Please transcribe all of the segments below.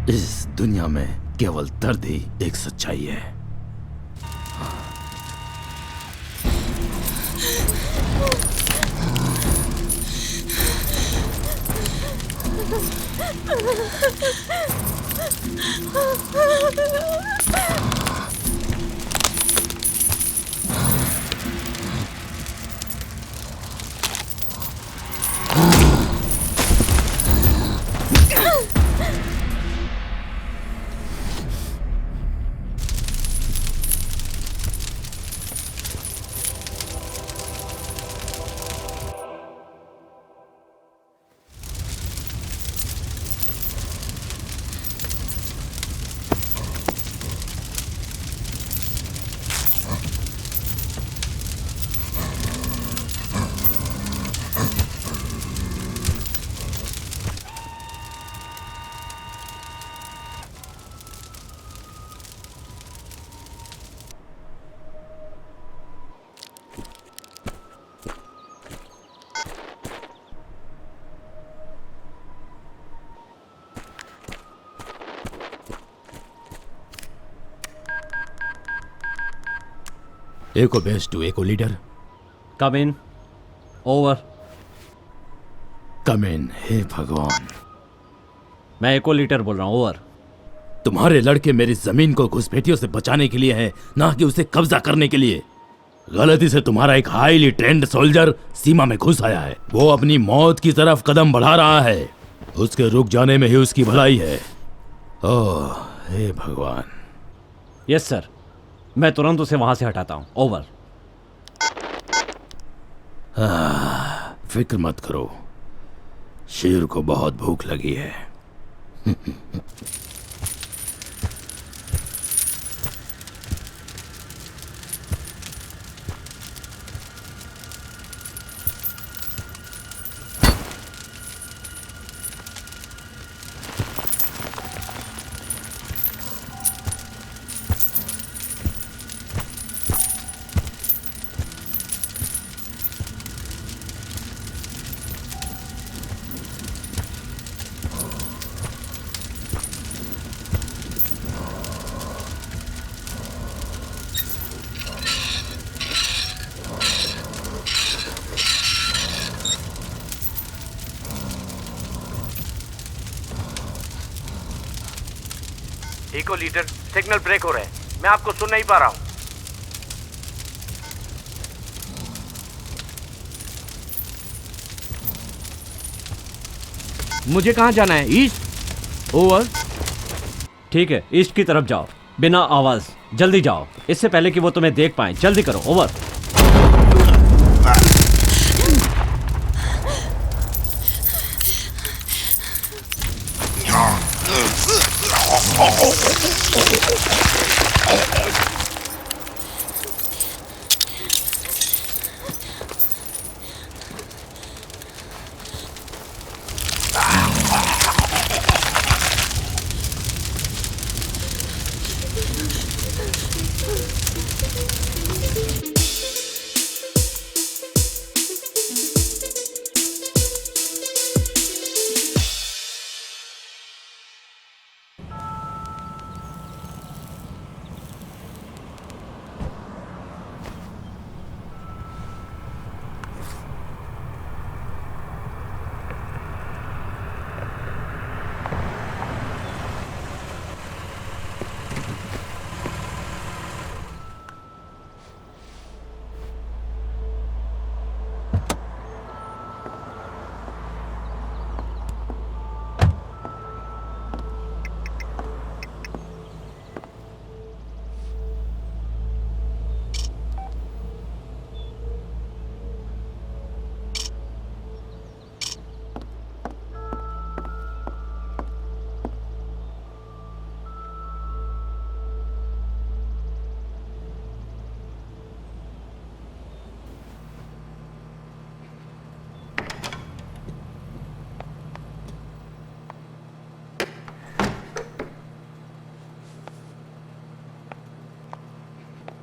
इस दुनिया में केवल दर्द ही एक सच्चाई है। Echo base to echo leader. Come in. Over. Come in. हे भगवान। मैं एको लीडर बोल रहा हूँ। ओवर। तुम्हारे लड़के मेरी जमीन को घुसपैठियों से बचाने के लिए हैं, ना कि उसे कब्जा करने के लिए। गलती से तुम्हारा एक हाईली ट्रेंड सोल्जर सीमा में घुस आया है। वो अपनी मौत की तरफ कदम बढ़ा रहा है। उसके रुक जाने में ही उसकी भलाई है। ओह हे भगवान। यस सर, मैं तुरंत उसे वहां से हटाता हूं। ओवर। फिक्र मत करो, शेर को बहुत भूख लगी है। इको लीडर, सिग्नल ब्रेक हो रहे हैं। मैं आपको सुन नहीं पा रहा हूं। मुझे कहां जाना है? ईस्ट। ओवर। ठीक है, ईस्ट की तरफ जाओ, बिना आवाज। जल्दी जाओ, इससे पहले कि वो तुम्हें देख पाए। जल्दी करो। ओवर।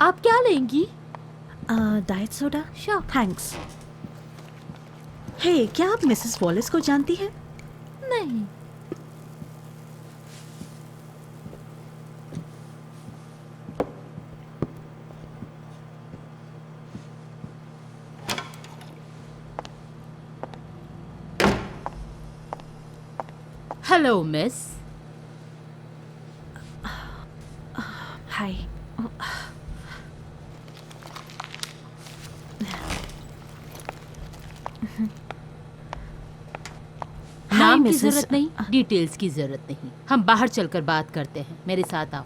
आप क्या लेंगी? Diet soda. Sure. Thanks. Hey, क्या आप मिसेस वॉलिस को जानती हैं? नहीं। Hello miss. हाय। नाम की मिसेस। जरूरत नहीं, डिटेल्स की जरूरत नहीं। हम बाहर चलकर बात करते हैं। मेरे साथ आओ।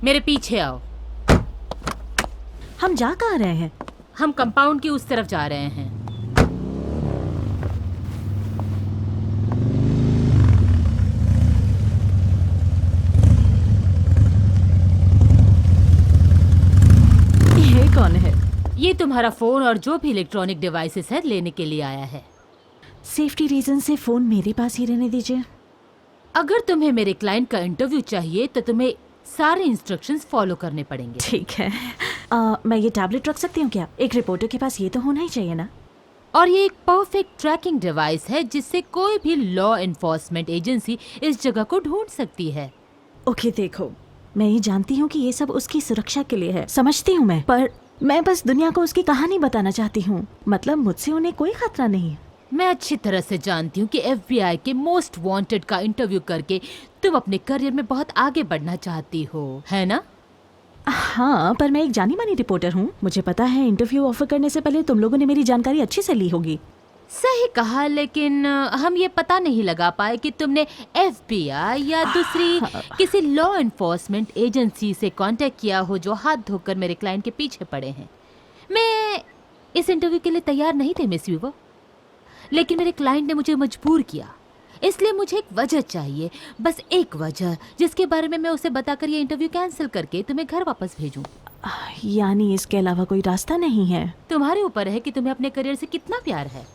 मेरे पीछे आओ। हम जा कहाँ रहे हैं? हम कंपाउंड की उस तरफ जा रहे हैं। ये कौन है? ये तुम्हारा फोन और जो भी इलेक्ट्रॉनिक डिवाइसेस है लेने के लिए आया है। सेफ्टी रीजन से फोन मेरे पास ही रहने दीजिए। अगर तुम्हें मेरे क्लाइंट का इंटरव्यू चाहिए तो तुम्हें सारे इंस्ट्रक्शंस फॉलो करने पड़ेंगे। ठीक है। मैं ये टैबलेट रख सकती हूँ क्या? एक रिपोर्टर के पास ये तो होना ही चाहिए ना। और ये एक परफेक्ट ट्रैकिंग डिवाइस है जिससे कोई भी लॉ एनफोर्समेंट एजेंसी इस जगह को ढूंढ सकती है। ओके देखो, मैं ये जानती हूँ कि ये सब उसकी सुरक्षा के लिए है, समझती हूँ मैं, पर मैं बस दुनिया को उसकी कहानी बताना चाहती हूँ। मतलब मुझसे उन्हें कोई खतरा नहीं है। मैं अच्छी तरह से जानती हूँ कि FBI के मोस्ट वांटेड का इंटरव्यू करके तुम अपने करियर में बहुत आगे बढ़ना चाहती हो, है ना? हाँ, पर मैं एक जानी मानी रिपोर्टर हूँ। मुझे पता है इंटरव्यू ऑफर करने से पहले तुम लोगों ने मेरी जानकारी अच्छे से ली होगी। सही कहा, लेकिन हम ये पता नहीं लगा पाए कि तुमने FBI या दूसरी किसी लॉ एनफोर्समेंट एजेंसी से कांटेक्ट किया हो जो हाथ धोकर मेरे क्लाइंट के पीछे पड़े हैं। मैं इस इंटरव्यू के लिए तैयार नहीं थे मिस वीवर, लेकिन मेरे क्लाइंट ने मुझे मजबूर किया। इसलिए मुझे एक वजह चाहिए, बस एक वजह, जिसके बारे में मैं उसे बताकर ये इंटरव्यू कैंसिल करके तुम्हें घर वापस भेजूं। यानी इसके अलावा कोई रास्ता नहीं है? तुम्हारे ऊपर है कि तुम्हें अपने करियर से कितना प्यार है।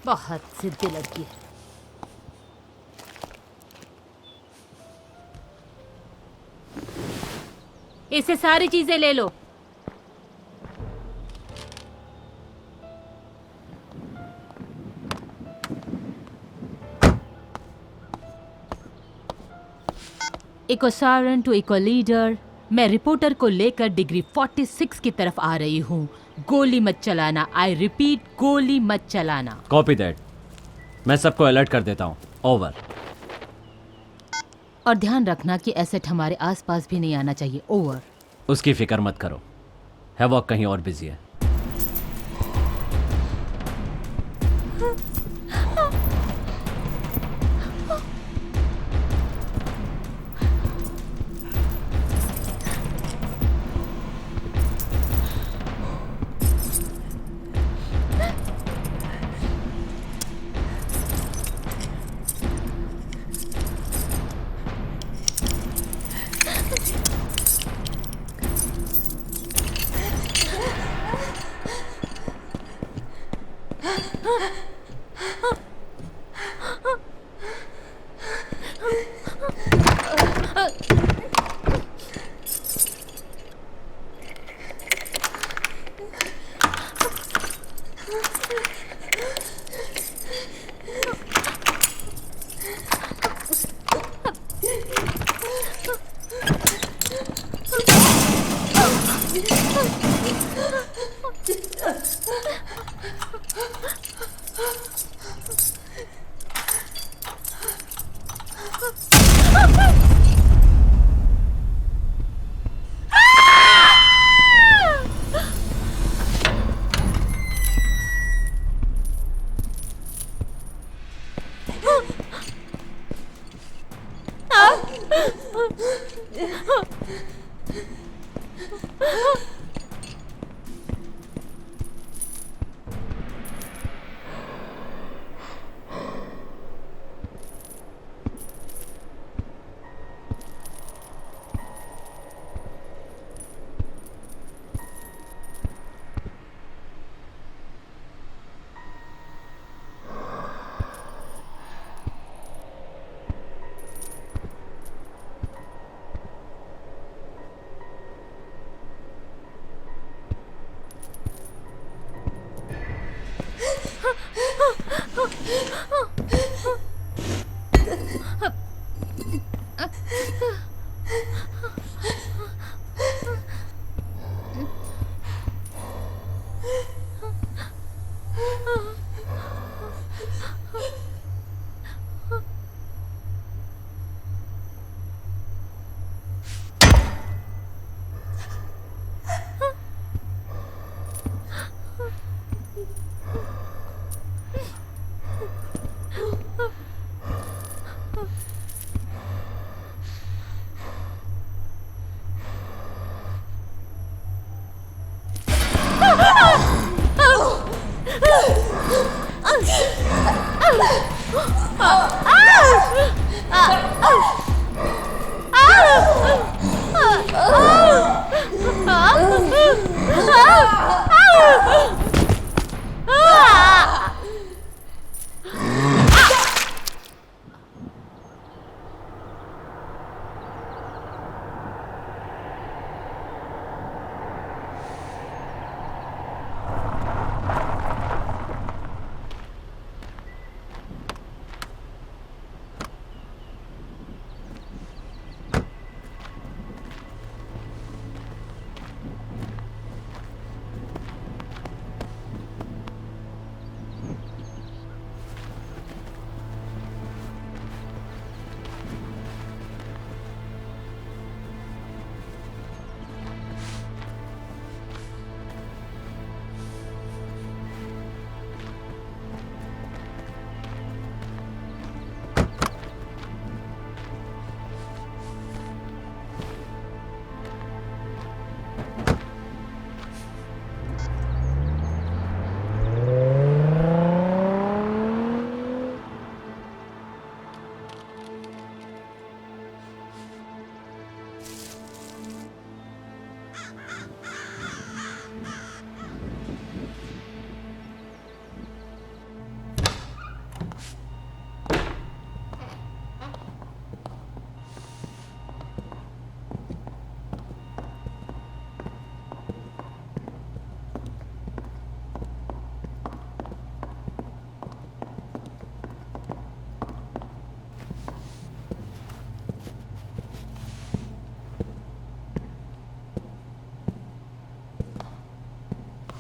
बहुत जिद्दी लड़की है। इससे सारी चीजें ले लो। Echo siren to echo leader, मैं रिपोर्टर को लेकर डिग्री 46 की तरफ आ रही हूँ। गोली मत चलाना। आई रिपीट, गोली मत चलाना। Copy that. मैं सबको अलर्ट कर देता हूँ। ओवर। और ध्यान रखना कि एसेट हमारे आसपास भी नहीं आना चाहिए। ओवर। उसकी फिक्र मत करो, हैवॉक कहीं और बिजी है।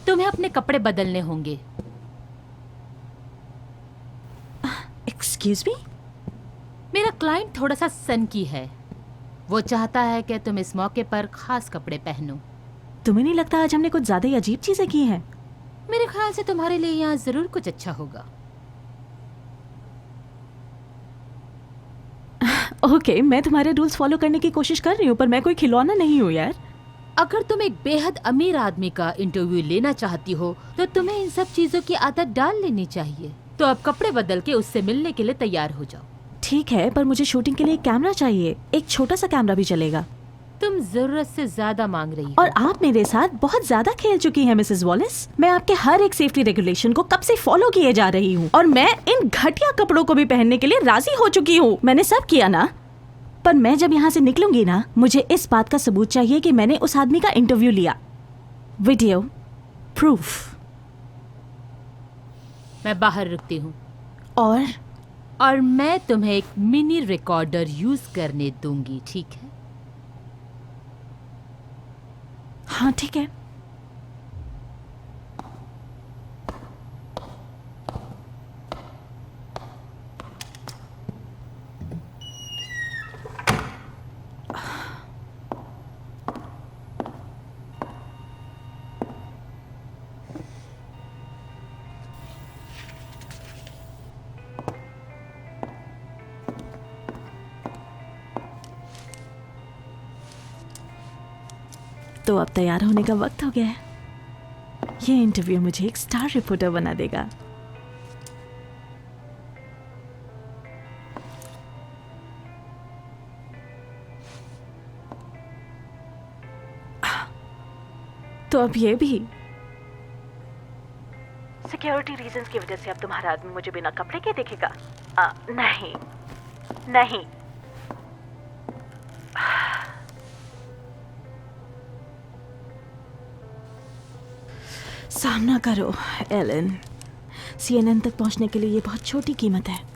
तुम्हें अपने कपड़े बदलने होंगे। Excuse me. मेरा क्लाइंट थोड़ा सा सनकी है। वो चाहता है कि तुम इस मौके पर खास कपड़े पहनो। तुम्हें नहीं लगता आज हमने कुछ ज्यादा ही अजीब चीजें की हैं? मेरे ख्याल से तुम्हारे लिए यहाँ जरूर कुछ अच्छा होगा। ओके, मैं तुम्हारे रूल्स फॉलो करने की कोशिश कर रही हूँ, पर मैं कोई खिलौना नहीं हूँ यार। अगर तुम एक बेहद अमीर आदमी का इंटरव्यू लेना चाहती हो तो तुम्हें इन सब चीजों की आदत डाल लेनी चाहिए। तो अब कपड़े बदल के उससे मिलने के लिए तैयार हो जाओ। ठीक है, पर मुझे शूटिंग के लिए एक कैमरा चाहिए। एक छोटा सा कैमरा भी चलेगा। तुम जरूरत से ज्यादा मांग रही हो। और आप मेरे साथ बहुत ज्यादा खेल चुकी हैं मिसेस वॉलिस। मैं आपके हर एक सेफ्टी रेगुलेशन को कब से फॉलो किए जा रही हूँ, और मैं इन घटिया कपड़ों को भी पहनने के लिए राजी हो चुकी हूँ। मैंने सब किया ना। पर मैं जब यहाँ से निकलूंगी ना, मुझे इस बात का सबूत चाहिए कि मैंने उस आदमी का इंटरव्यू लिया। Video proof. मैं बाहर रुकती हूँ और मैं तुम्हें एक मिनी रिकॉर्डर यूज करने दूंगी, ठीक है? हाँ ठीक है। तो अब तैयार होने का वक्त हो गया है। ये इंटरव्यू मुझे एक स्टार रिपोर्टर बना देगा। तो अब ये भी। सिक्योरिटी रीजंस की वजह से अब तुम्हारा आदमी मुझे बिना कपड़े के देखेगा? नहीं नहीं। सामना करो एलन। CNN तक पहुंचने के लिए ये बहुत छोटी कीमत है।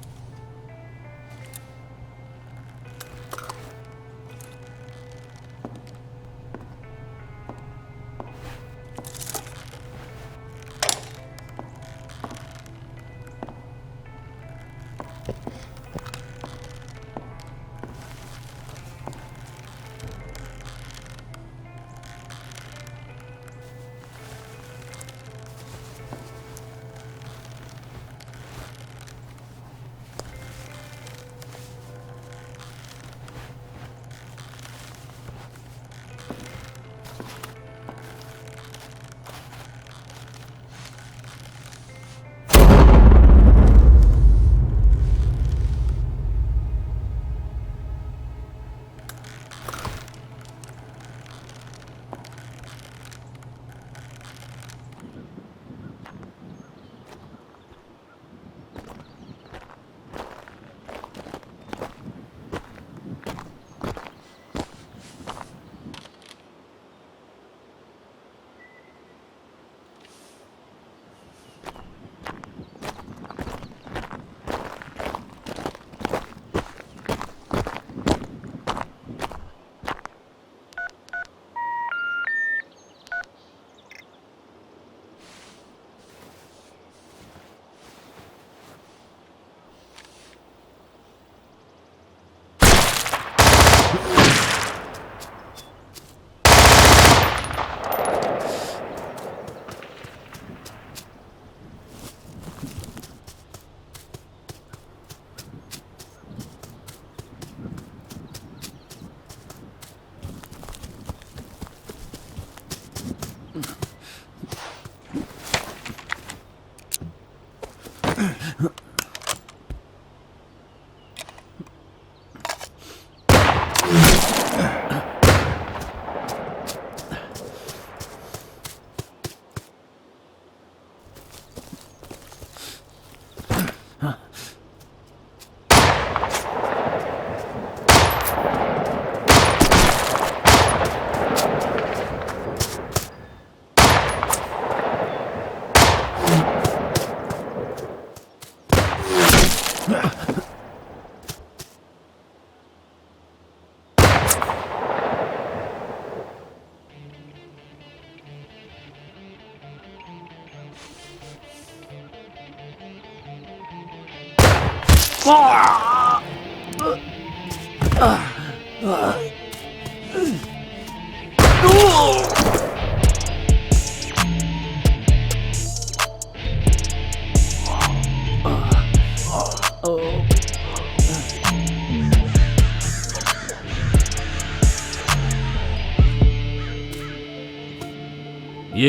ये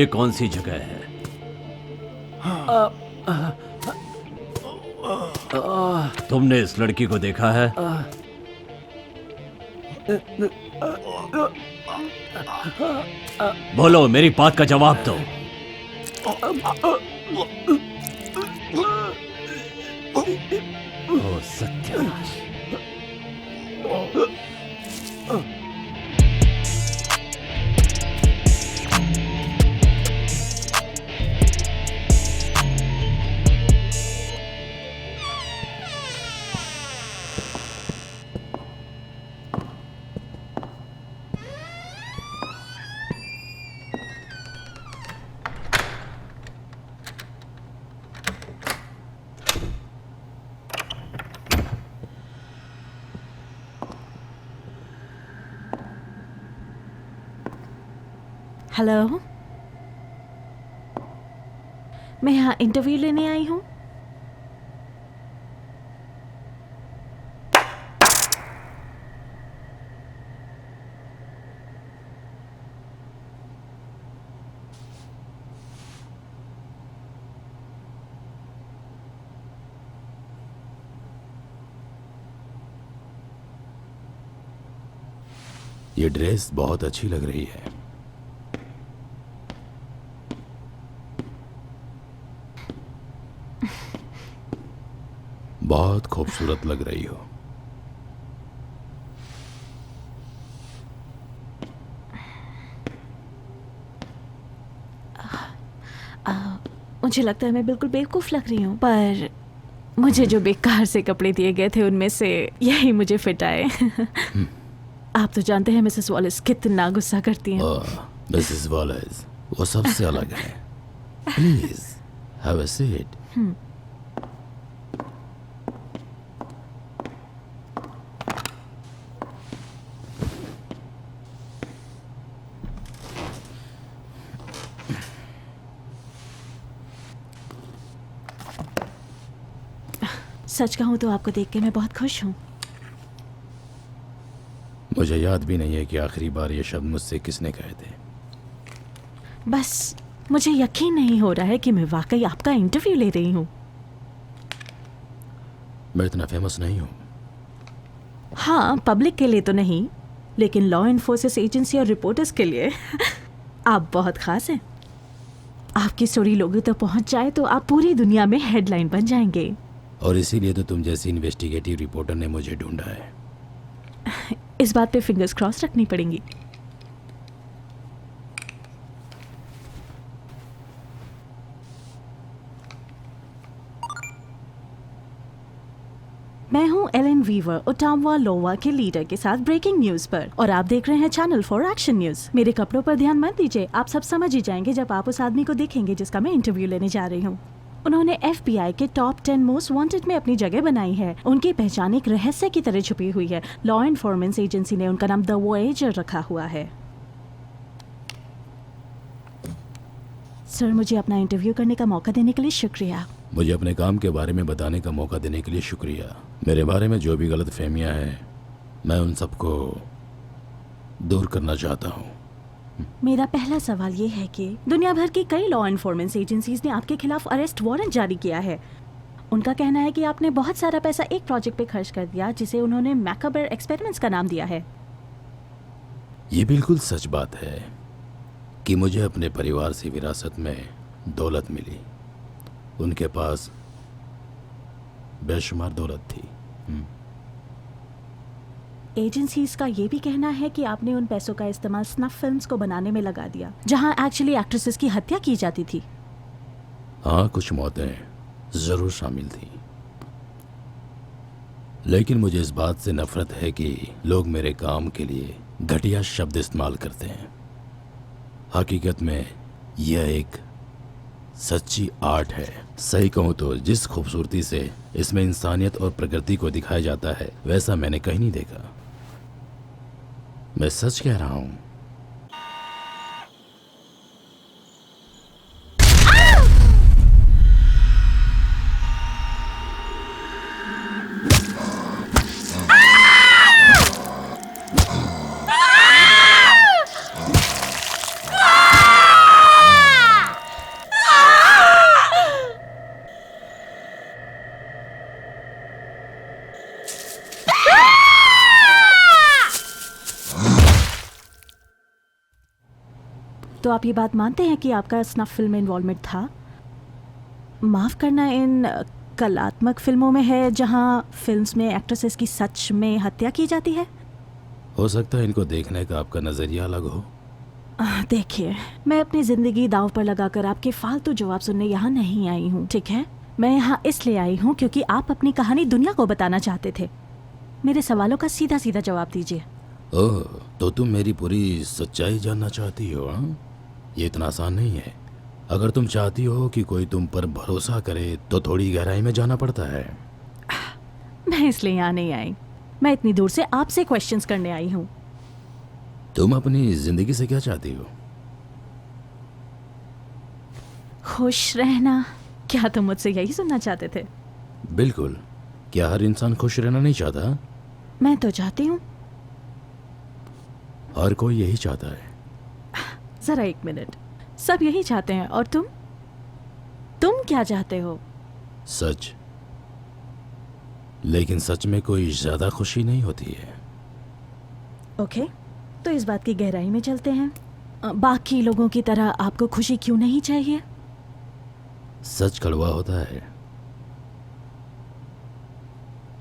कौन सी जगह है? तुमने इस लड़की को देखा है? बोलो, मेरी बात का जवाब दो। ओ सत्यानाश। हेलो, मैं यहाँ इंटरव्यू लेने आई हूँ। ये ड्रेस बहुत अच्छी लग रही है। बहुत खूबसूरत लग रही हो। मुझे लगता है मैं बिल्कुल बेवकूफ लग रही हूँ, पर मुझे जो बेकार से कपड़े दिए गए थे उनमें से यही मुझे फिट आए। आप तो जानते हैं मिसेस वॉलिस कितना गुस्सा करती हैं। मिसेस वॉलिस वो सबसे अलग है। Please have a seat. सच कहूँ तो आपको देख के मैं बहुत खुश हूँ। मुझे याद भी नहीं है कि आखिरी बार ये शब्द मुझसे किसने कहे थे। बस मुझे यकीन नहीं हो रहा है कि मैं वाकई आपका इंटरव्यू ले रही हूँ। मैं इतना फेमस नहीं हूँ। हाँ, पब्लिक के लिए तो नहीं, लेकिन लॉ एनफोर्सेस एजेंसी और रिपोर्टर्स के लिए आप बहुत खास हैं। आपकी स्टोरी लोगों तक पहुँच जाए तो आप पूरी दुनिया में हेडलाइन बन जाएंगे। और इसीलिए तो तुम जैसी इन्वेस्टिगेटिव रिपोर्टर ने मुझे ढूंढा है। इस बात पे फिंगर्स क्रॉस रखनी पड़ेंगी। मैं हूं एलन वीवर, ओटावा लोवा के लीडर के साथ ब्रेकिंग न्यूज पर, और आप देख रहे हैं चैनल 4 एक्शन न्यूज। मेरे कपड़ों पर ध्यान मत दीजिए, आप सब समझ ही जाएंगे जब आप उस आदमी को देखेंगे जिसका मैं इंटरव्यू लेने जा रही हूँ। उन्होंने FBI के टॉप 10 मोस्ट वांटेड में अपनी जगह बनाई है। उनकी पहचान एक रहस्य की तरह छुपी हुई है। लॉ एनफोर्समेंट एजेंसी ने उनका नाम द वॉयेजर रखा हुआ है। सर, मुझे अपना इंटरव्यू करने का मौका देने के लिए शुक्रिया। मुझे अपने काम के बारे में बताने का मौका देने के लिए शुक्रिया। मेरे बारे में जो भी गलत फहमियाँ हैं, मैं उन सबको दूर करना चाहता हूँ। मेरा पहला सवाल ये है कि दुनिया भर की कई लॉ एनफोर्समेंट एजेंसीज ने आपके खिलाफ अरेस्ट वारंट जारी किया है। उनका कहना है कि आपने बहुत सारा पैसा एक प्रोजेक्ट पे खर्च कर दिया जिसे उन्होंने मैकाबर एक्सपेरिमेंट्स का नाम दिया है। ये बिल्कुल सच बात है कि मुझे अपने परिवार से विरासत में दौलत मिली। उनके पास बेशुमार दौलत थी। एजेंसीज का ये भी कहना है कि आपने उन पैसों का इस्तेमाल स्नफ फिल्म्स को बनाने में लगा दिया, जहां एक्चुअली एक्ट्रेसेस की हत्या की जाती थी। हाँ, कुछ मौतें जरूर शामिल थी, लेकिन मुझे इस बात से नफरत है कि लोग मेरे काम के लिए घटिया शब्द इस्तेमाल करते हैं। हकीकत में यह एक सच्ची आर्ट है। सही कहूँ तो जिस खूबसूरती से इसमें इंसानियत और प्रकृति को दिखाया जाता है वैसा मैंने कहीं नहीं देखा। मैं सच कह रहा हूँ। तो आप ये बात मानते हैं कि आपका स्नफ फिल्म में इन्वॉल्वमेंट था? माफ़ करना, इन कलात्मक फिल्मों में है जहां फिल्म्स में एक्ट्रेसेस की सच में हत्या की जाती है। हो सकता है इनको देखने का आपका नजरिया अलग हो। देखिए, मैं अपनी ज़िंदगी दांव पर लगाकर आपके फालतू जवाब सुनने यहाँ नहीं आई हूँ, ठीक है? मैं यहाँ इसलिए आई हूँ क्योंकि आप अपनी कहानी दुनिया को बताना चाहते थे। मेरे सवालों का सीधा सीधा जवाब दीजिए। ओह, तो तुम मेरी पूरी सच्चाई जानना चाहती हो? हाँ, ये इतना आसान नहीं है। अगर तुम चाहती हो कि कोई तुम पर भरोसा करे तो थोड़ी गहराई में जाना पड़ता है। मैं इसलिए यहाँ नहीं आई, मैं इतनी दूर से आपसे क्वेश्चंस करने आई हूँ। तुम अपनी जिंदगी से क्या चाहती हो? खुश रहना। क्या तुम मुझसे यही सुनना चाहते थे? बिल्कुल। क्या हर इंसान खुश रहना नहीं चाहता? मैं तो चाहती हूँ। हर कोई यही चाहता है। जरा एक मिनट, सब यही चाहते हैं, और तुम क्या चाहते हो? सच। लेकिन सच में कोई ज्यादा खुशी नहीं होती है। ओके, तो इस बात की गहराई में चलते हैं। बाकी लोगों की तरह आपको खुशी क्यों नहीं चाहिए? सच कड़वा होता है।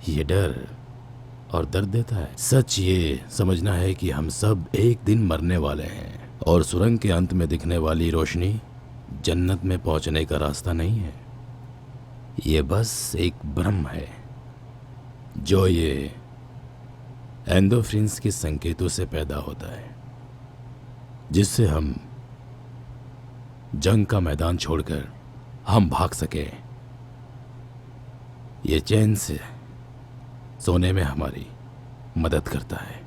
ये डर और दर्द देता है। सच ये समझना है कि हम सब एक दिन मरने वाले हैं और सुरंग के अंत में दिखने वाली रोशनी जन्नत में पहुंचने का रास्ता नहीं है। ये बस एक भ्रम है जो ये एंडोर्फिन्स के संकेतों से पैदा होता है, जिससे हम जंग का मैदान छोड़कर हम भाग सके। ये चैन से सोने में हमारी मदद करता है।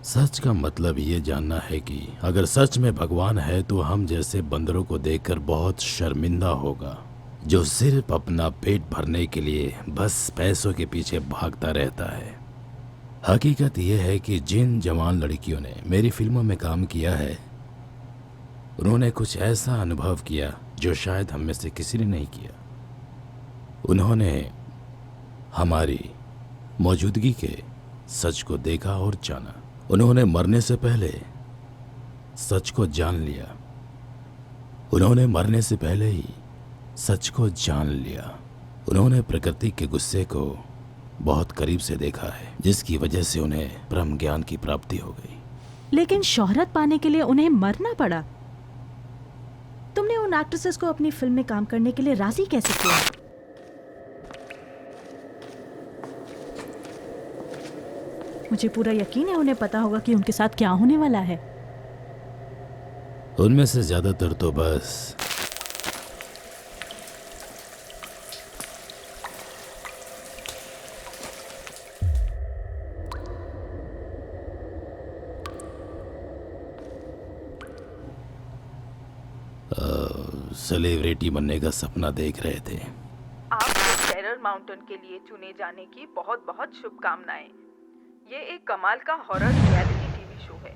सच का मतलब ये जानना है कि अगर सच में भगवान है तो हम जैसे बंदरों को देखकर बहुत शर्मिंदा होगा, जो सिर्फ अपना पेट भरने के लिए बस पैसों के पीछे भागता रहता है। हकीकत यह है कि जिन जवान लड़कियों ने मेरी फिल्मों में काम किया है, उन्होंने कुछ ऐसा अनुभव किया जो शायद हम में से किसी ने नहीं किया। उन्होंने हमारी मौजूदगी के सच को देखा और जाना। उन्होंने मरने से पहले सच को जान लिया। उन्होंने मरने से पहले ही सच को जान लिया। उन्होंने प्रकृति के गुस्से को बहुत करीब से देखा है, जिसकी वजह से उन्हें ब्रह्म ज्ञान की प्राप्ति हो गई। लेकिन शोहरत पाने के लिए उन्हें मरना पड़ा। तुमने उन एक्ट्रेसेस को अपनी फिल्म में काम करने के लिए राजी कैसे किया? मुझे पूरा यकीन है उन्हें पता होगा कि उनके साथ क्या होने वाला है। उनमें से ज्यादातर तो बस सेलिब्रिटी बनने का सपना देख रहे थे। आपको टेरर माउंटेन के लिए चुने जाने की बहुत बहुत शुभकामनाएं। ये एक कमाल का हॉरर रियलिटी टीवी शो है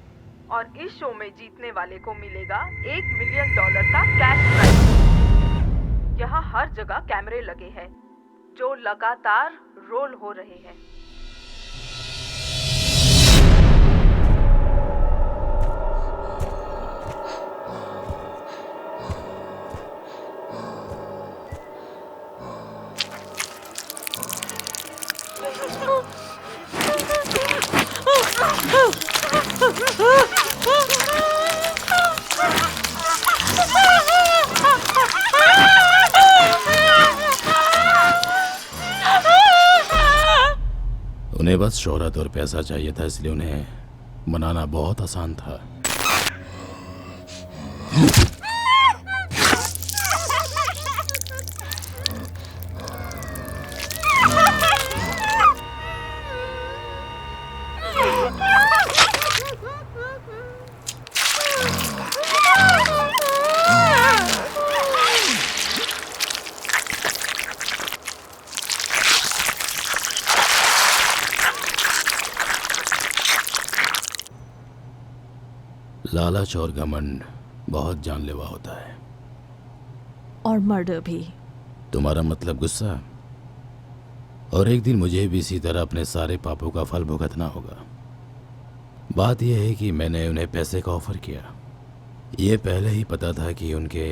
और इस शो में जीतने वाले को मिलेगा $1 मिलियन का कैश प्राइज। यहाँ हर जगह कैमरे लगे हैं जो लगातार रोल हो रहे हैं। उन्हें बस शोहरत और पैसा चाहिए था, इसलिए उन्हें मनाना बहुत आसान था। लालच और घमंड बहुत जानलेवा होता है। और मर्डर भी। तुम्हारा मतलब गुस्सा, और एक दिन मुझे भी इसी तरह अपने सारे पापों का फल भुगतना होगा। बात यह है कि मैंने उन्हें पैसे का ऑफर किया। ये पहले ही पता था कि उनके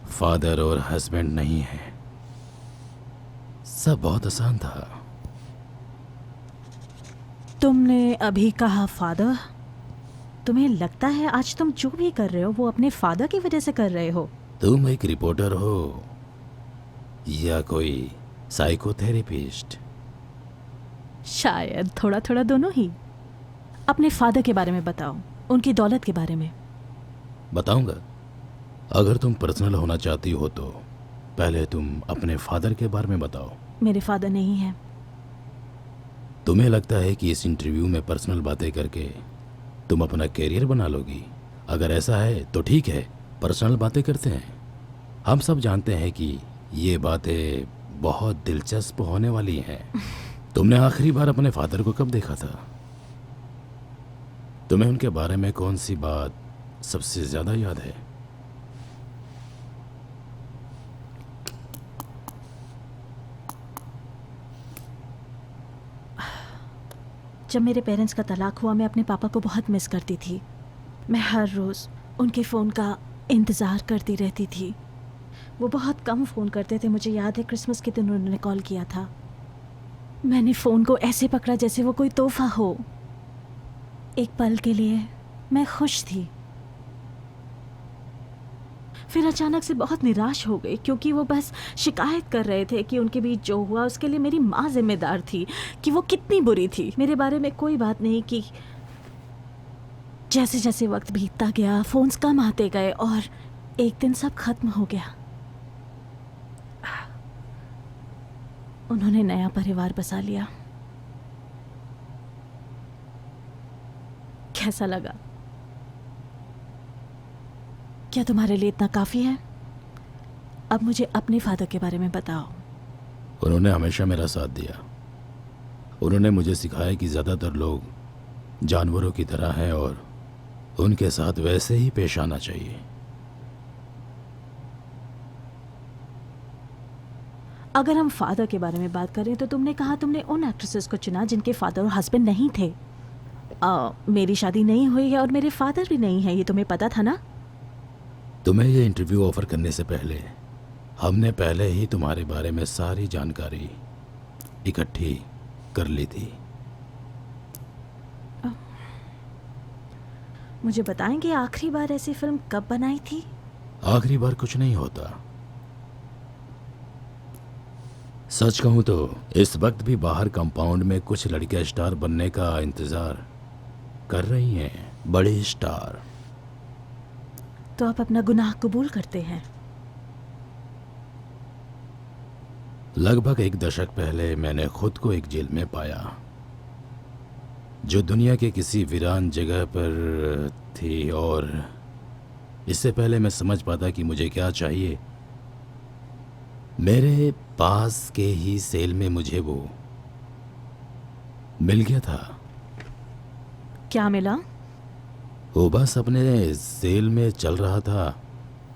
फादर और हस्बैंड नहीं हैं। सब बहुत आसान था। तुमने अभी कहा फादर। तुम्हें लगता है आज तुम जो भी कर रहे हो वो अपने फादर की वजह से कर रहे हो? तुम एक रिपोर्टर हो या कोई साइकोथेरेपिस्ट? शायद थोड़ा थोड़ा दोनों ही। अपने फादर के बारे में बताओ, उनकी दौलत के बारे में। बताऊंगा। अगर तुम पर्सनल होना चाहती हो तो पहले तुम अपने फादर के बारे में बताओ। मेरे फादर नहीं हैं। तुम्हें लगता है कि इस इंटरव्यू में पर्सनल बातें करके तुम अपना कैरियर बना लोगी? अगर ऐसा है तो ठीक है, पर्सनल बातें करते हैं। हम सब जानते हैं कि ये बातें बहुत दिलचस्प होने वाली हैं। तुमने आखिरी बार अपने फादर को कब देखा था? तुम्हें उनके बारे में कौन सी बात सबसे ज्यादा याद है? जब मेरे पेरेंट्स का तलाक हुआ मैं अपने पापा को बहुत मिस करती थी। मैं हर रोज़ उनके फ़ोन का इंतज़ार करती रहती थी। वो बहुत कम फ़ोन करते थे। मुझे याद है क्रिसमस के दिन उन्होंने कॉल किया था। मैंने फ़ोन को ऐसे पकड़ा जैसे वो कोई तोहफा हो। एक पल के लिए मैं खुश थी, फिर अचानक से बहुत निराश हो गई क्योंकि वो बस शिकायत कर रहे थे कि उनके बीच जो हुआ उसके लिए मेरी माँ जिम्मेदार थी, कि वो कितनी बुरी थी। मेरे बारे में कोई बात नहीं की। जैसे जैसे वक्त बीतता गया फ़ोन्स कम आते गए और एक दिन सब खत्म हो गया। उन्होंने नया परिवार बसा लिया। कैसा लगा? क्या तुम्हारे लिए इतना काफ़ी है? अब मुझे अपने फादर के बारे में बताओ। उन्होंने हमेशा मेरा साथ दिया। उन्होंने मुझे सिखाया कि ज़्यादातर लोग जानवरों की तरह हैं और उनके साथ वैसे ही पेश आना चाहिए। अगर हम फादर के बारे में बात करें तो तुमने कहा तुमने उन एक्ट्रेसेस को चुना जिनके फादर और हस्बैंड नहीं थे। मेरी शादी नहीं हुई है और मेरे फादर भी नहीं है, ये तुम्हें पता था ना? तुम्हें ये इंटरव्यू ऑफर करने से पहले हमने पहले ही तुम्हारे बारे में सारी जानकारी इकट्ठी कर ली थी। मुझे बताएंगे आखिरी बार ऐसी फिल्म कब बनाई थी? आखिरी बार कुछ नहीं होता। सच कहूं तो इस वक्त भी बाहर कंपाउंड में कुछ लड़कियां स्टार बनने का इंतजार कर रही हैं। बड़े स्टार। तो आप अपना गुनाह कबूल करते हैं? लगभग एक दशक पहले मैंने खुद को एक जेल में पाया जो दुनिया के किसी वीरान जगह पर थी, और इससे पहले मैं समझ पाता कि मुझे क्या चाहिए, मेरे पास के ही सेल में मुझे वो मिल गया था। क्या मिला? वो बस अपने सेल में चल रहा था,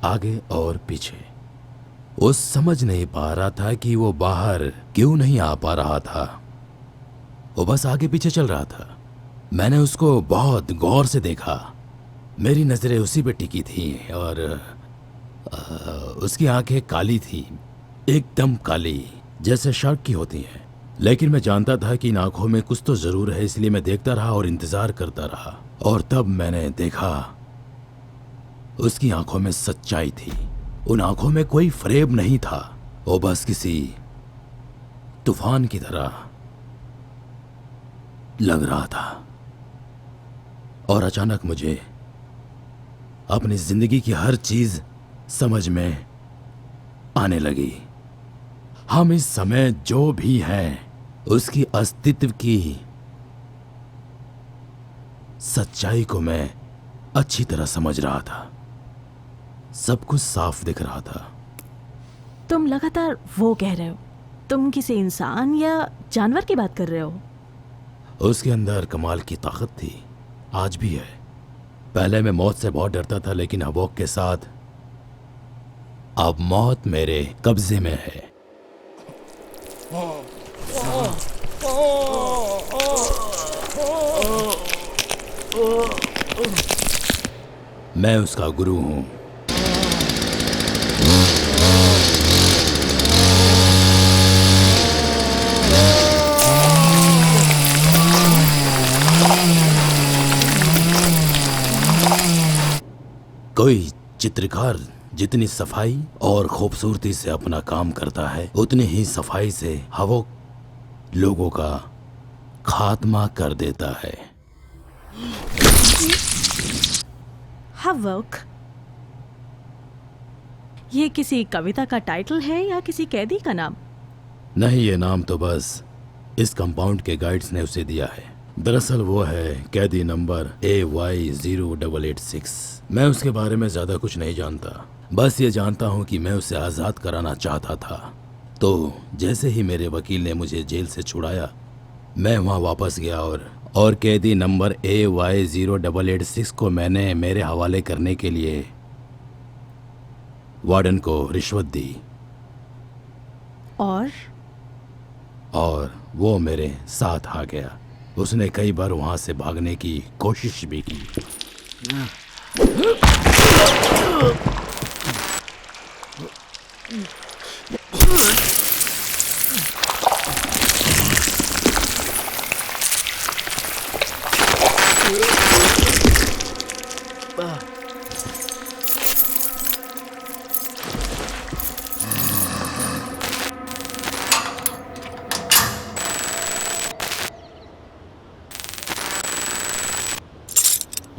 आगे और पीछे। वो समझ नहीं पा रहा था कि वो बाहर क्यों नहीं आ पा रहा था। वो बस आगे पीछे चल रहा था। मैंने उसको बहुत गौर से देखा। मेरी नजरें उसी पे टिकी थी और उसकी आंखें काली थी, एकदम काली, जैसे शार्क की होती हैं। लेकिन मैं जानता था कि इन आंखों में कुछ तो जरूर है, इसलिए मैं देखता रहा और इंतजार करता रहा। और तब मैंने देखा उसकी आंखों में सच्चाई थी। उन आंखों में कोई फरेब नहीं था। वो बस किसी तूफान की तरह लग रहा था। और अचानक मुझे अपनी जिंदगी की हर चीज समझ में आने लगी। हम इस समय जो भी हैं उसकी अस्तित्व की सच्चाई को मैं अच्छी तरह समझ रहा था। सब कुछ साफ दिख रहा था। तुम लगातार वो कह रहे हो। तुम किसी इंसान या जानवर की बात कर रहे हो? उसके अंदर कमाल की ताकत थी, आज भी है। पहले मैं मौत से बहुत डरता था, लेकिन हवोक के साथ अब मौत मेरे कब्जे में है। मैं उसका गुरु हूं। कोई चित्रकार जितनी सफाई और खूबसूरती से अपना काम करता है, उतनी ही सफाई से हवोक लोगों का खात्मा कर देता है। हवोक, ये किसी कविता का टाइटल है या किसी कैदी का नाम? नहीं, ये नाम तो बस इस कंपाउंड के गाइड्स ने उसे दिया है। दरअसल वो है कैदी नंबर AY0886। मैं उसके बारे में ज्यादा कुछ नहीं जानता, बस ये जानता हूँ कि मैं उसे आज़ाद कराना चाहता था। तो जैसे ही मेरे वकील ने मुझे जेल से छुड़ाया, मैं वहाँ वापस गया और कैदी नंबर AY0886 को मैंने मेरे हवाले करने के लिए वार्डन को रिश्वत दी और वो मेरे साथ आ गया। उसने कई बार वहां से भागने की कोशिश भी की।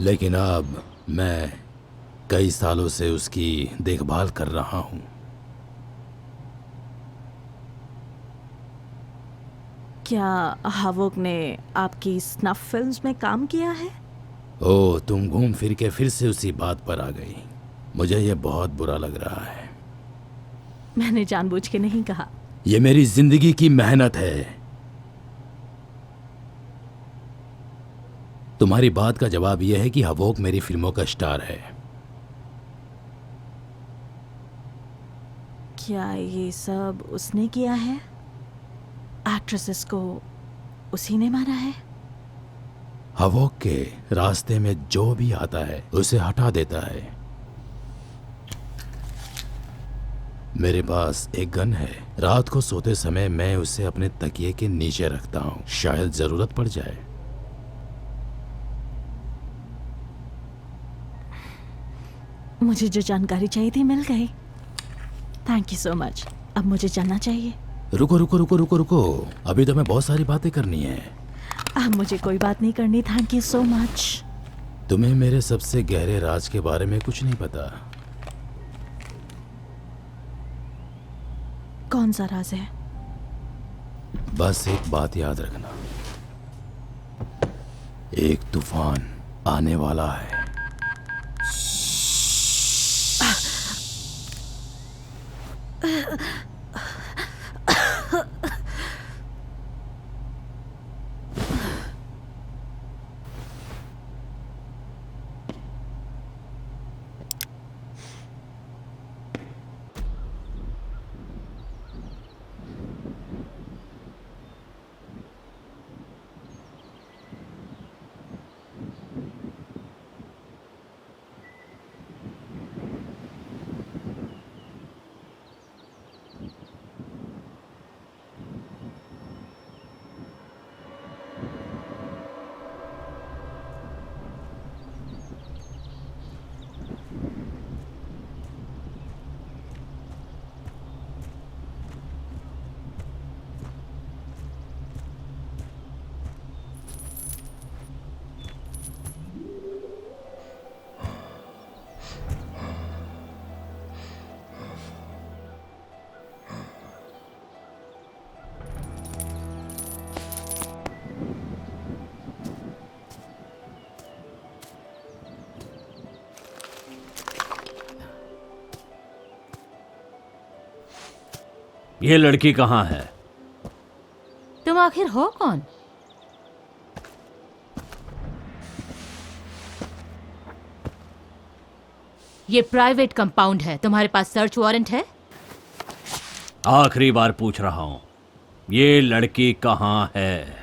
लेकिन अब मैं कई सालों से उसकी देखभाल कर रहा हूं। क्या हवोक ने आपकी स्नफ फिल्म्स में काम किया है? ओह, तुम घूम फिर के फिर से उसी बात पर आ गई। मुझे ये बहुत बुरा लग रहा है। मैंने जानबूझ के नहीं कहा। ये मेरी जिंदगी की मेहनत है। तुम्हारी बात का जवाब यह है कि हवोक मेरी फिल्मों का स्टार है। क्या ये सब उसने किया है? एक्ट्रेसेस को उसी ने मारा है? हवोक के रास्ते में जो भी आता है उसे हटा देता है। मेरे पास एक गन है। रात को सोते समय मैं उसे अपने तकिए के नीचे रखता हूँ, शायद जरूरत पड़ जाए। मुझे जो जानकारी चाहिए थी मिल गई। Thank you so much. अब मुझे जाना चाहिए। रुको रुको रुको रुको रुको, अभी तो मैं बहुत सारी बातें करनी है। अब मुझे कोई बात नहीं करनी। Thank you so much. तुम्हें मेरे सबसे गहरे राज के बारे में कुछ नहीं पता। कौन सा राज है? बस एक बात याद रखना, एक तूफान आने वाला है। ये लड़की कहाँ है? तुम आखिर हो कौन? ये प्राइवेट कंपाउंड है। तुम्हारे पास सर्च वारंट है? आखिरी बार पूछ रहा हूं, ये लड़की कहाँ है?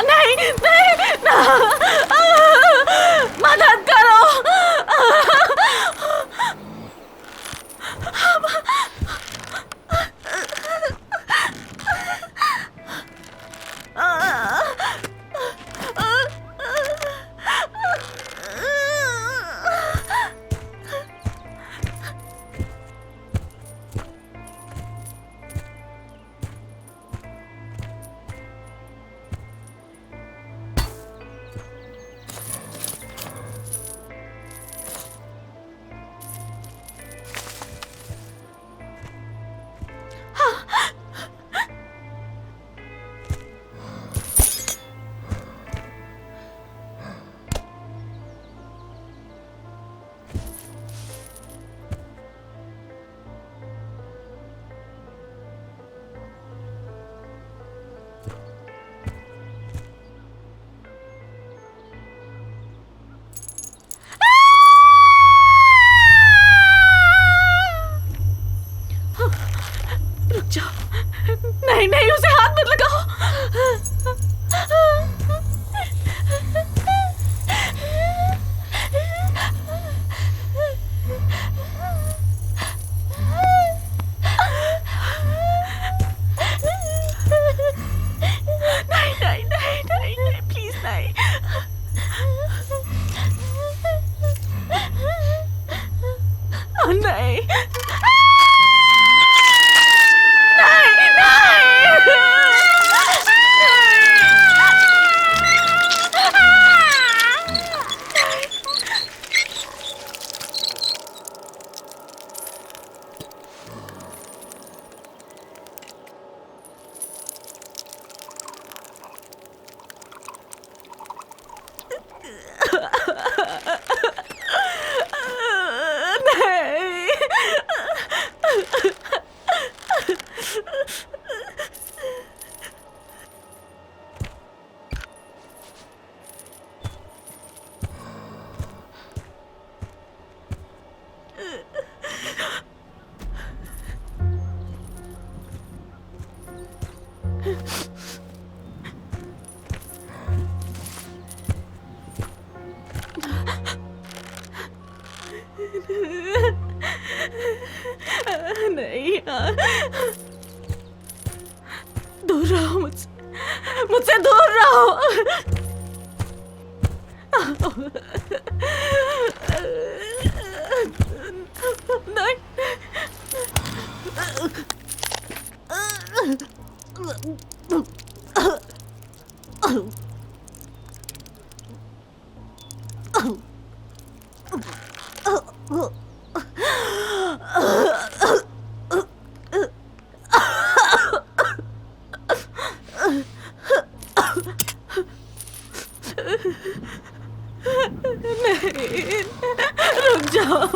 नहीं नहीं ना, मदद करो। रुक जाओ, नहीं नहीं, उसे हाथ मत लगाओ। नहीं नहीं नहीं नहीं नहीं, प्लीज नहीं। नहीं नहीं नहीं, दूर रहो मुझसे, मुझसे दूर रहो। नहीं नहीं, रुक जाओ।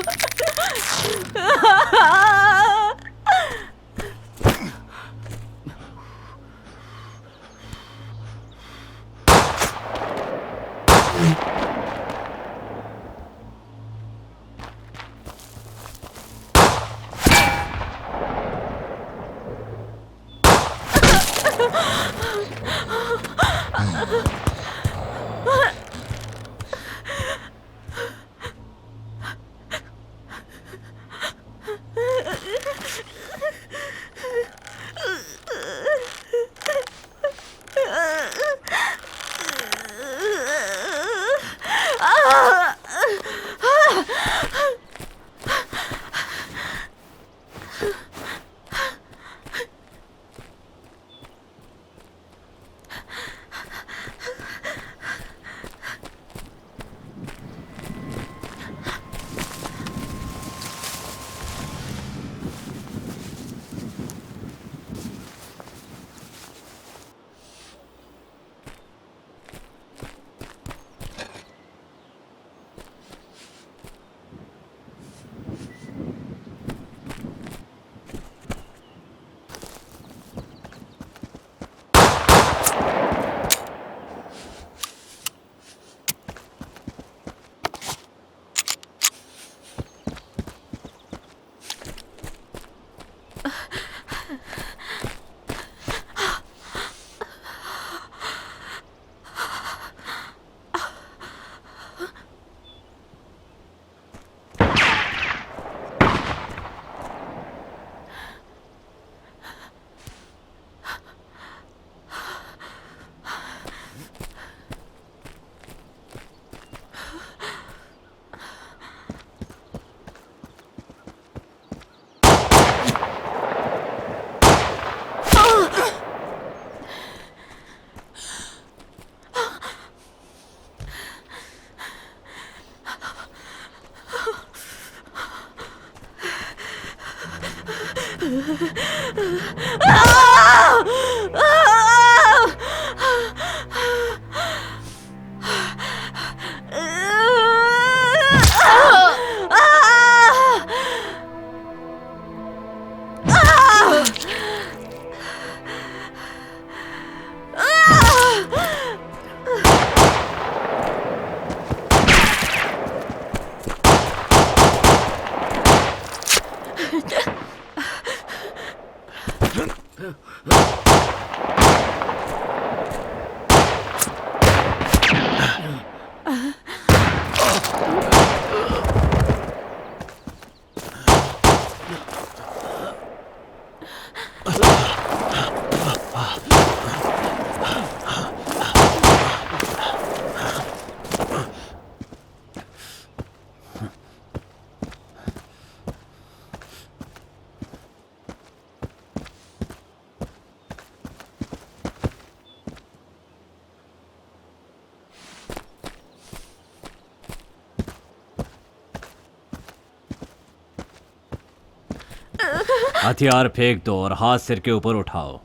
हथियार फेंक दो और हाथ सिर के ऊपर उठाओ।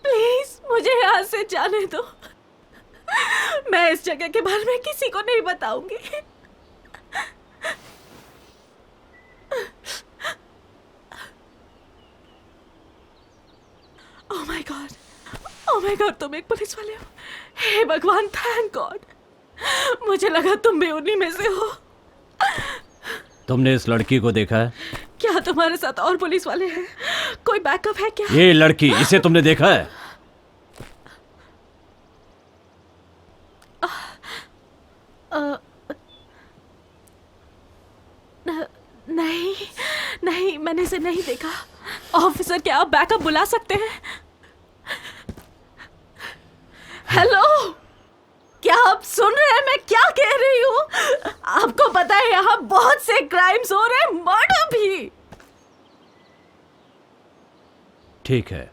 प्लीज मुझे यहाँ से जाने दो। मैं इस जगह के बारे में किसी को नहीं बताऊंगी। ओह माय गॉड, तुम एक पुलिस वाले हो। हे भगवान, थैंक गॉड। मुझे लगा तुम भी उन्हीं में से हो। तुमने इस लड़की को देखा है? क्या तुम्हारे साथ और पुलिस वाले हैं? कोई बैकअप है क्या? ये लड़की, इसे तुमने देखा है? नहीं, मैंने इसे नहीं देखा। ऑफिसर, क्या आप बैकअप बुला सकते हैं? हेलो, क्या आप सुन रहे हैं मैं क्या कह रही हूँ? आपको पता है यहाँ बहुत से क्राइम्स हो रहे हैं, मर्डर भी। ठीक है,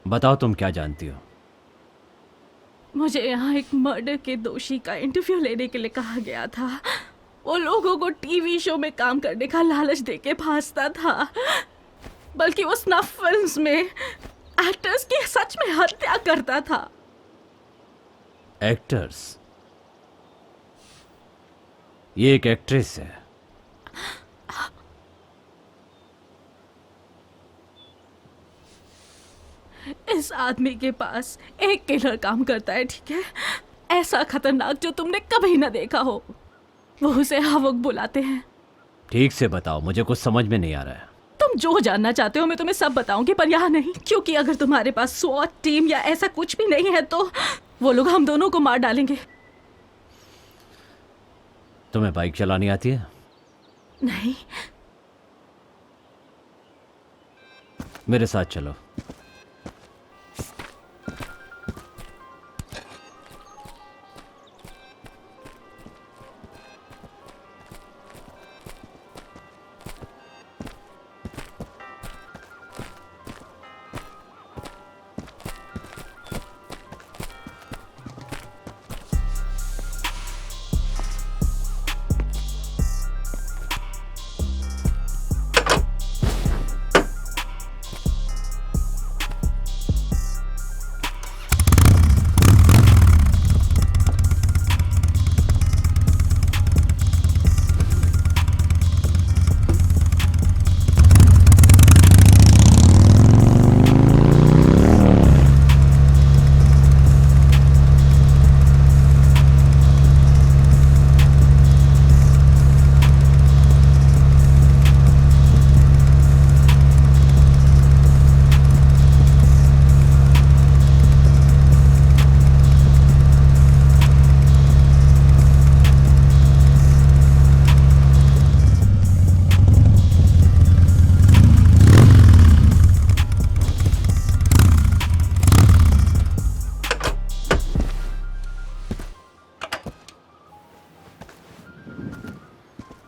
बताओ तुम क्या जानती हो? मुझे यहाँ एक मर्डर के दोषी का इंटरव्यू लेने के लिए कहा गया था। वो लोगों को टीवी शो में काम करने का लालच देके फांसता था, बल्कि वो स्नफ फिल्म्स में एक्टर्स की सच में हत्या करता था। एक्टर्स? ये एक एक्ट्रेस है। इस आदमी के पास एक किलर काम करता है, ठीक है? ऐसा खतरनाक जो तुमने कभी ना देखा हो। वो उसे हावक बुलाते हैं। ठीक से बताओ, मुझे कुछ समझ में नहीं आ रहा है। तुम जो जानना चाहते हो मैं तुम्हें सब बताऊंगी, पर यहाँ नहीं, क्योंकि अगर तुम्हारे पास स्वॉट टीम या ऐसा कुछ भी नहीं है तो वो लोग हम दोनों को मार डालेंगे। तुम्हें बाइक चलानी आती है? नहीं। मेरे साथ चलो।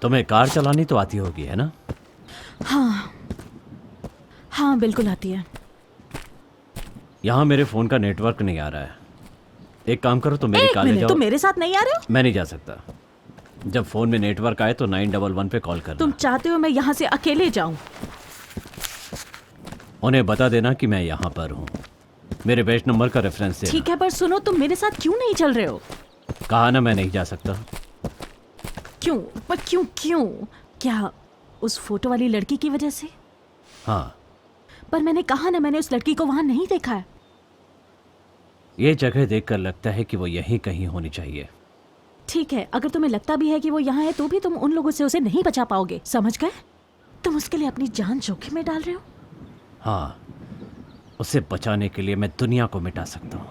तुम्हें कार चलानी तो आती होगी, है ना? हाँ बिल्कुल आती है। यहाँ मेरे फोन का नेटवर्क नहीं आ रहा है। एक काम करो, तुम मेरी कार ले जाओ। तुम मेरे साथ नहीं आ रहे हो? मैं नहीं जा सकता। जब फोन में नेटवर्क आए तो 911 पे कॉल करना। तुम चाहते हो मैं यहाँ से अकेले जाऊं? उन्हें बता देना कि मैं यहाँ पर हूँ। मेरे बेस्ट नंबर का रेफरेंस देना। ठीक है, पर सुनो, तुम मेरे साथ क्यों नहीं चल रहे हो? कहा ना मैं नहीं जा सकता। क्यों? पर क्यों? क्या उस फोटो वाली लड़की की वजह से? हाँ। पर मैंने कहा ना, मैंने उस लड़की को वहां नहीं देखा है। ये जगह देखकर लगता है कि वो यहीं कहीं होनी चाहिए। ठीक है, अगर तुम्हें लगता भी है कि वो यहाँ है तो भी तुम उन लोगों से उसे नहीं बचा पाओगे, समझ गए? तुम उसके लिए अपनी जान जोखिम में डाल रहे हो। हाँ, उसे बचाने के लिए मैं दुनिया को मिटा सकता हूँ।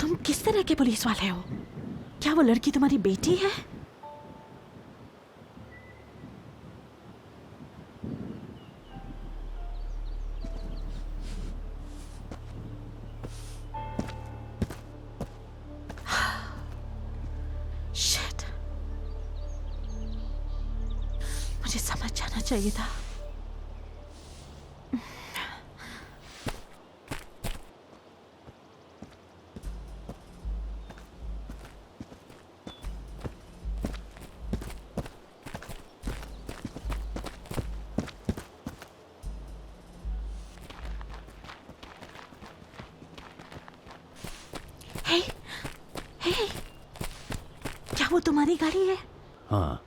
तुम किस तरह के पुलिस वाले हो? क्या वो लड़की तुम्हारी बेटी है? Shit. मुझे समझ जाना चाहिए था। हे, हे, क्या वो तुम्हारी गाड़ी है? हाँ,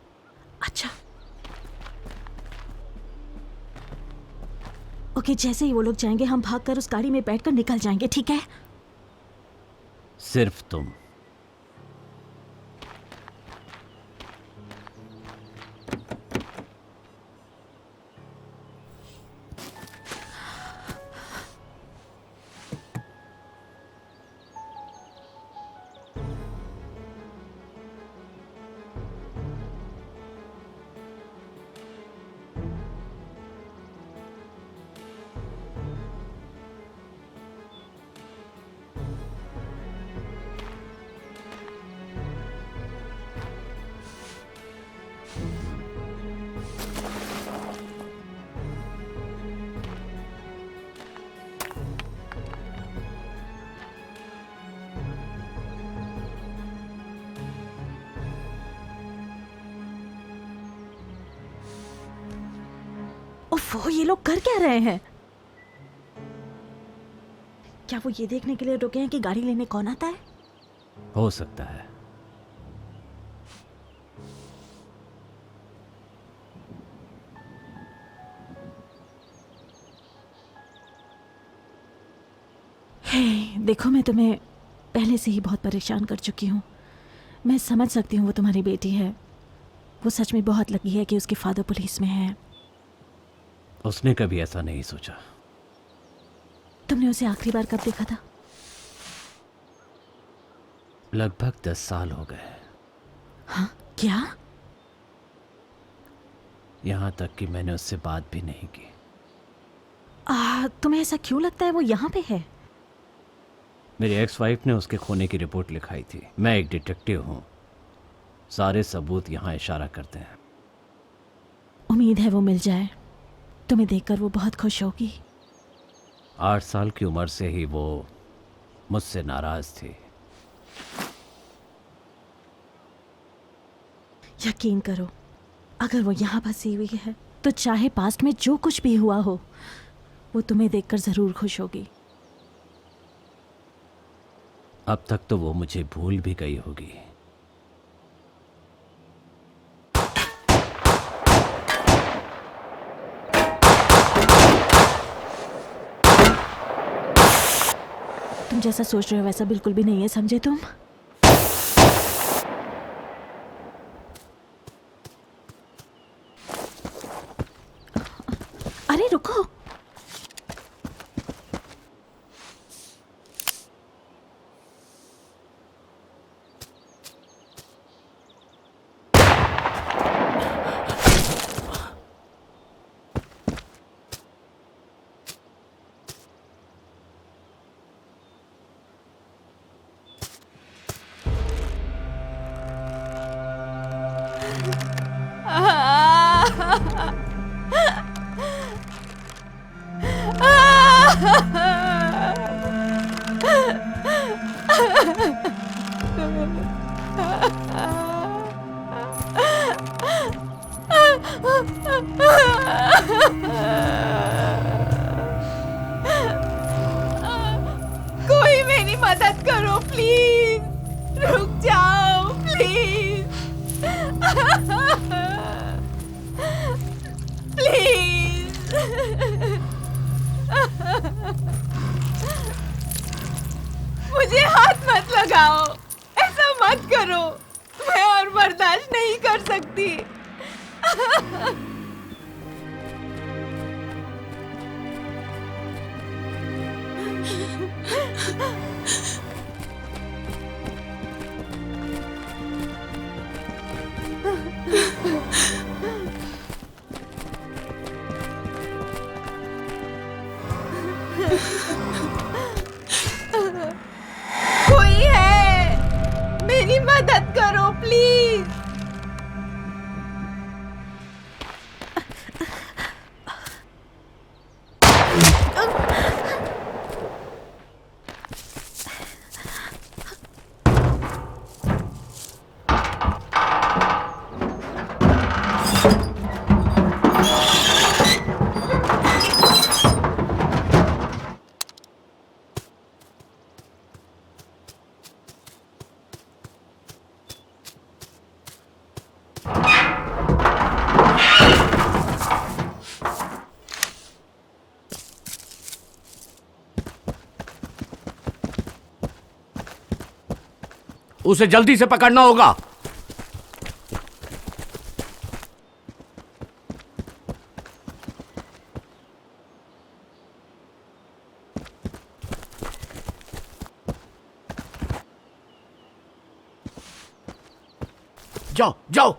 अच्छा। ओके, जैसे ही वो लोग जाएंगे हम भागकर उस गाड़ी में बैठकर निकल जाएंगे, ठीक है? सिर्फ तुम। ओफो, ये लोग कर क्या रहे हैं? क्या वो ये देखने के लिए रुके हैं कि गाड़ी लेने कौन आता है? हो सकता है। हे, देखो मैं तुम्हें पहले से ही बहुत परेशान कर चुकी हूँ। मैं समझ सकती हूँ वो तुम्हारी बेटी है। वो सच में बहुत लकी है कि उसके फादर पुलिस में है। उसने कभी ऐसा नहीं सोचा। तुमने उसे आखिरी बार कब देखा था? लगभग 10 साल हो गए। हाँ, क्या? यहाँ तक कि मैंने उससे बात भी नहीं की। तुम्हें ऐसा क्यों लगता है वो यहाँ पे है? मेरी एक्स वाइफ ने उसके खोने की रिपोर्ट लिखाई थी। मैं एक डिटेक्टिव हूँ। सारे सबूत यहाँ इशारा करते हैं। उम्मीद है वो मिल जाए। तुम्हें देखकर वो बहुत खुश होगी। 8 साल की उम्र से ही वो मुझसे नाराज थी। यकीन करो, अगर वो यहाँ फंसी हुई है तो चाहे पास्ट में जो कुछ भी हुआ हो वो तुम्हें देखकर जरूर खुश होगी। अब तक तो वो मुझे भूल भी गई होगी। तुम जैसा सोच रहे हो वैसा बिल्कुल भी नहीं है, समझे तुम? अरे रुको, कोई मेरी मदद करो प्लीज। रुक जाओ प्लीज। प्लीज। मुझे हाथ मत लगाओ, ऐसा मत करो। कोई है, मेरी मदद करो प्लीज। उसे जल्दी से पकड़ना होगा। जाओ जाओ।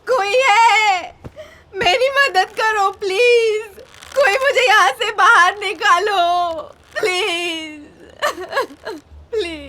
कोई है, मेरी मदद करो प्लीज। कोई मुझे यहाँ से बाहर निकालो प्लीज। प्लीज।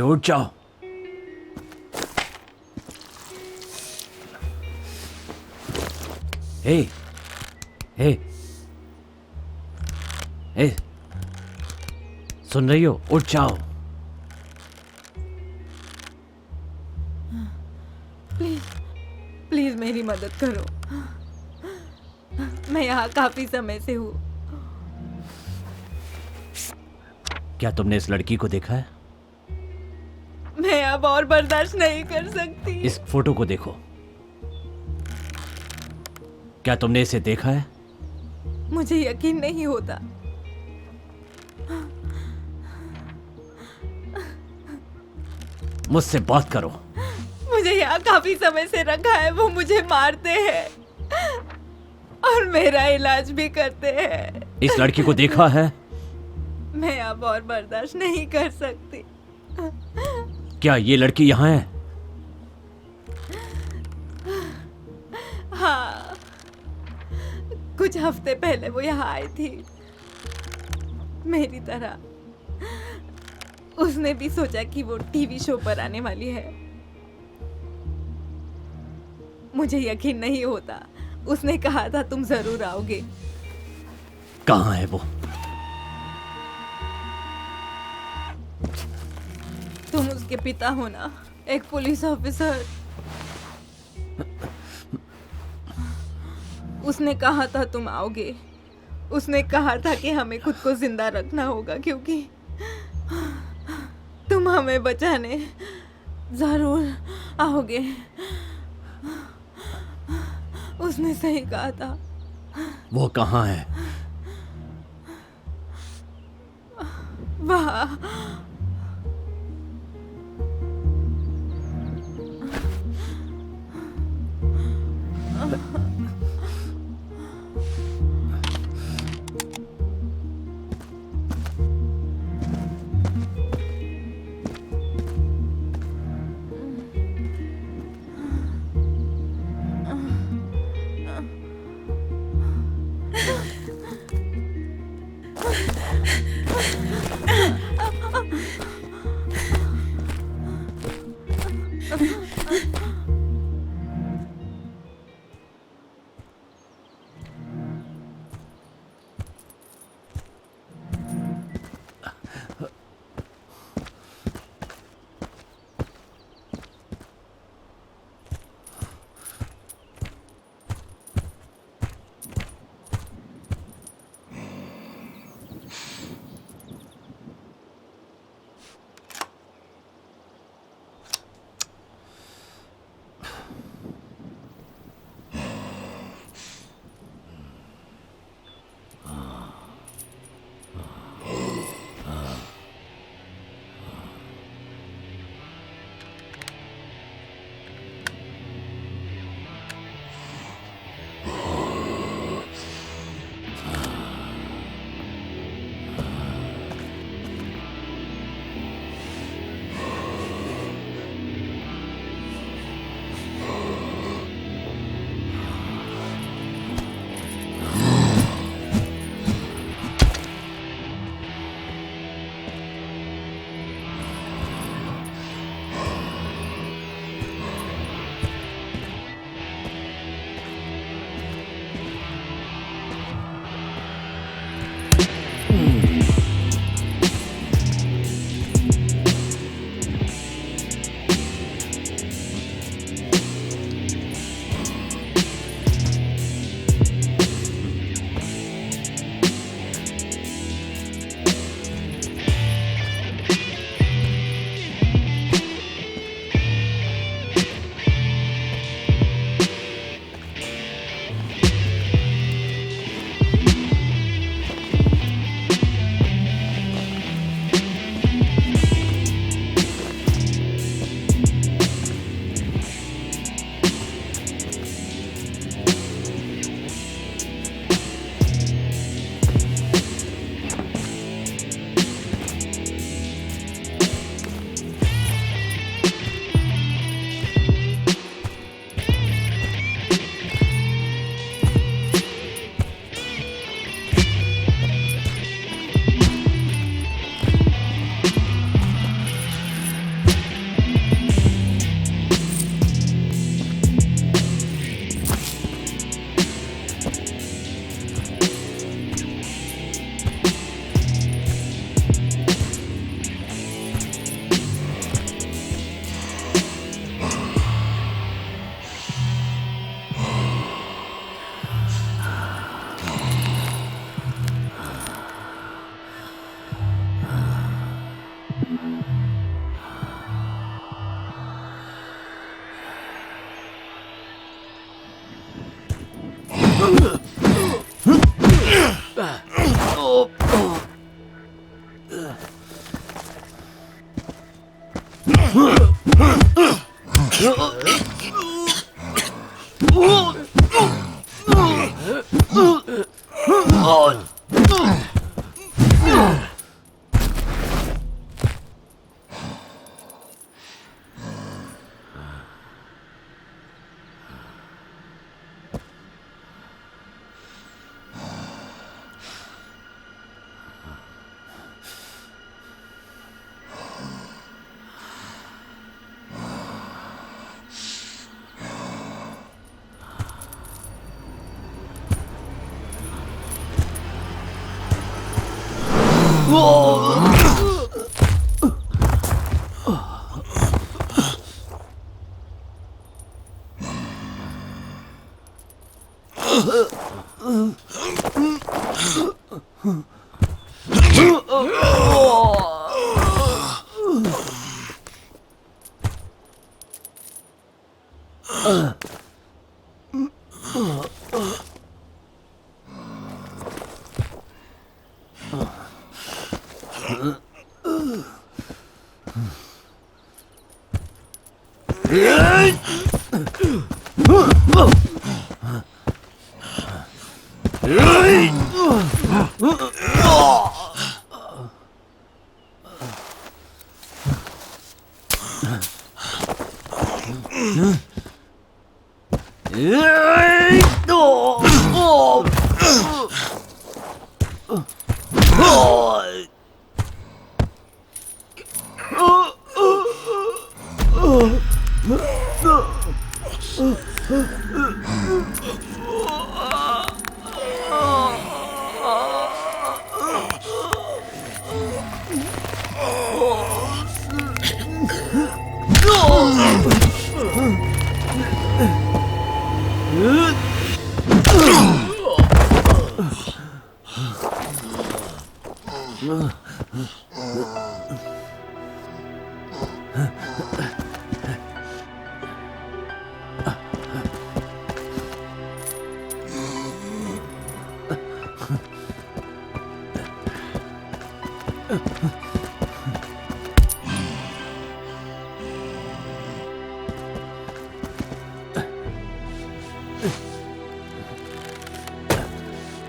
उठ जाओ। हे ए, सुन रही हो? उठ जाओ। प्लीज मेरी मदद करो। मैं यहाँ काफी समय से हूँ। क्या तुमने इस लड़की को देखा है? मैं अब और बर्दाश्त नहीं कर सकती। इस फोटो को देखो। क्या तुमने इसे देखा है? मुझे यकीन नहीं होता। मुझसे बात करो। मुझे यहाँ काफी समय से रखा है। वो मुझे मारते हैं और मेरा इलाज भी करते हैं। इस लड़की को देखा है? मैं अब और बर्दाश्त नहीं कर सकती। क्या ये लड़की यहाँ है? हाँ, कुछ हफ्ते पहले वो यहाँ आई थी। मेरी तरह उसने भी सोचा कि वो टीवी शो पर आने वाली है। मुझे यकीन नहीं होता। उसने कहा था तुम जरूर आओगे। कहाँ है वो? तुम उसके पिता हो ना, एक पुलिस ऑफिसर। उसने कहा था तुम आओगे। उसने कहा था कि हमें खुद को जिंदा रखना होगा क्योंकि तुम हमें बचाने जरूर आओगे। उसने सही कहा था। वो कहाँ है? वहाँ।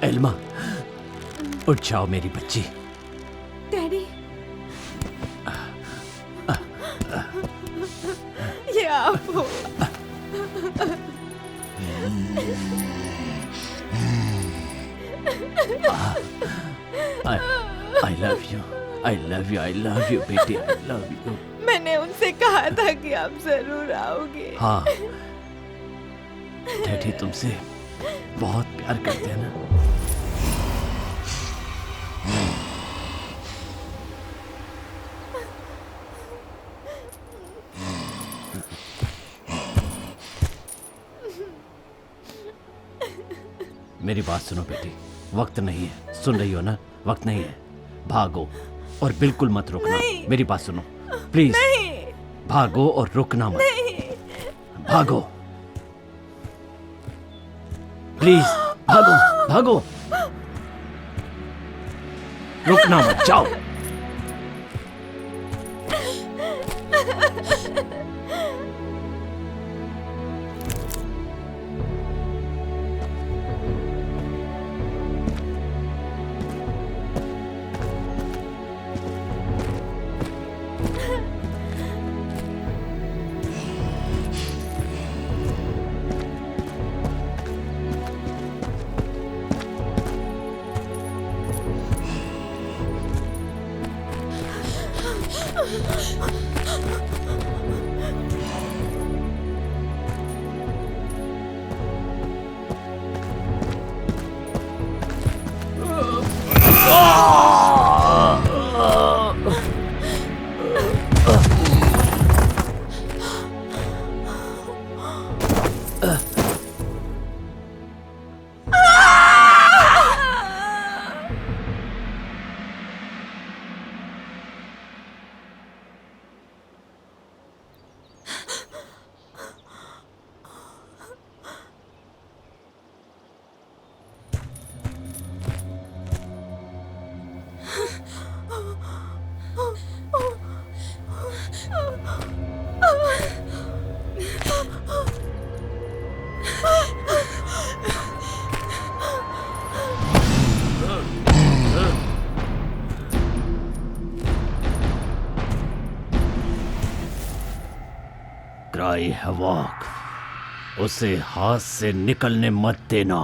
एल्मा, उठ जाओ मेरी बच्ची। डैडी, ये आप हो। I love you, I love you, I love you बेटी, I love you। मैंने उनसे कहा था कि आप जरूर आओगे। हाँ, डैडी तुमसे बहुत प्यार करते हैं ना। मेरी बात सुनो बेटी, वक्त नहीं है, सुन रही हो ना? वक्त नहीं है, भागो और बिल्कुल मत रुकना। मेरी बात सुनो प्लीज, भागो और रुकना मत। भागो प्लीज, भागो भागो, रुकना मत, जाओ। क्राई हैवॉक, उसे हाथ से निकलने मत देना।